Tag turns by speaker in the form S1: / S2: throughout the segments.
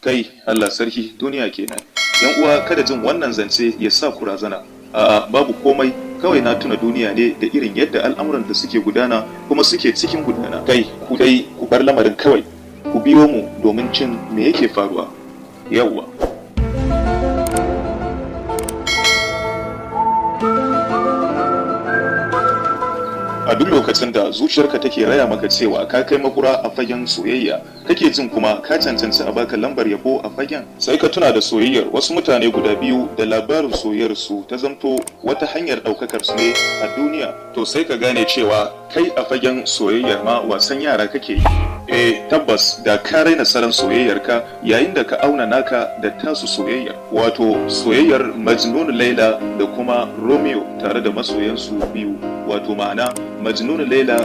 S1: Kai Allah sarki duniya kenan. Yan uwa kada jin wannan zance ya sa ku razana. A'a babu komai, kawai na tuna duniya ne da irin yadda al'amuran da suke gudana kuma suke cikin gudana. Kai ku bar lamarin kawai. Ku biyo mu domin cin me yake faruwa. Yawwa. A duk lokacin da zuciyarka take raya maka cewa ka kai makura a fagen soyayya, kake jin kuma ka cancanci a baka lambar yabo a fagen, sai ka tuna da soyayyar wasu mutane guda biyu da labarin soyayyar su ta zamto wata hanyar daukakar su ne a duniya. To sai ka gane cewa kai a fagen soyayyar ma wasan yara kake yi. Tabbas da ka raina salon soyayyarka yayin da ka auna naka da tasu soyayyar, wato soyayyar Majnun Laila da kuma Romeo tare da masoyansu biyu, wato ma'ana Majnun Laila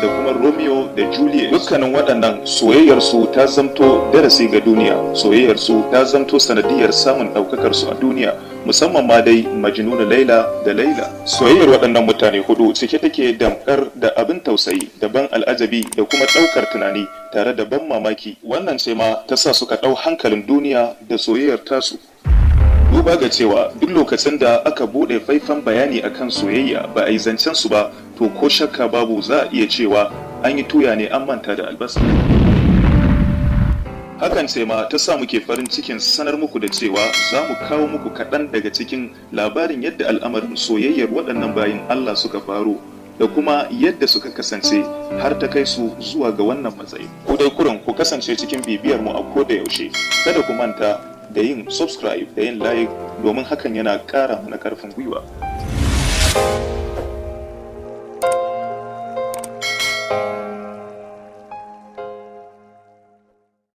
S1: da kuma Romeo da Juliet. Dukkanin waɗannan soyayyarsu ta zamto darasi ga duniya, soyayyarsu ta zamto sanadiyar samun ɗaukakar su a duniya, musamman ma dai Majnun Laila da Laila. Soyayyar waɗannan mutane hudu cike take damkar da abin tausayi, da ban al'ajabi da kuma ɗaukar tunani tare da ban mamaki. Wannan ce ma ta sa suka ɗau hankalin duniya da soyayyar tasu. Duba ga cewa duk lokacin da aka bude faifan bayani akan soyayya ba a yi zancen su ba, to ko shakka babu za a iya cewa an yi tuya ne an manta da albasa. Hakan ce ma ta sa muke farin cikin sanar muku da cewa za mu kawo muku kaɗan daga cikin labarin yadda al'amarin soyayyar waɗannan bayin Allah suka faru da kuma yadda suka kasance har ta kai su zuwa ga wannan matsayi. Ku dai kurin ku kasance cikin bibiyar mu a koda yaushe. Kada ku manta da yin subscribe da yin like domin hakan yana ƙara mana ƙarfin gwiwa.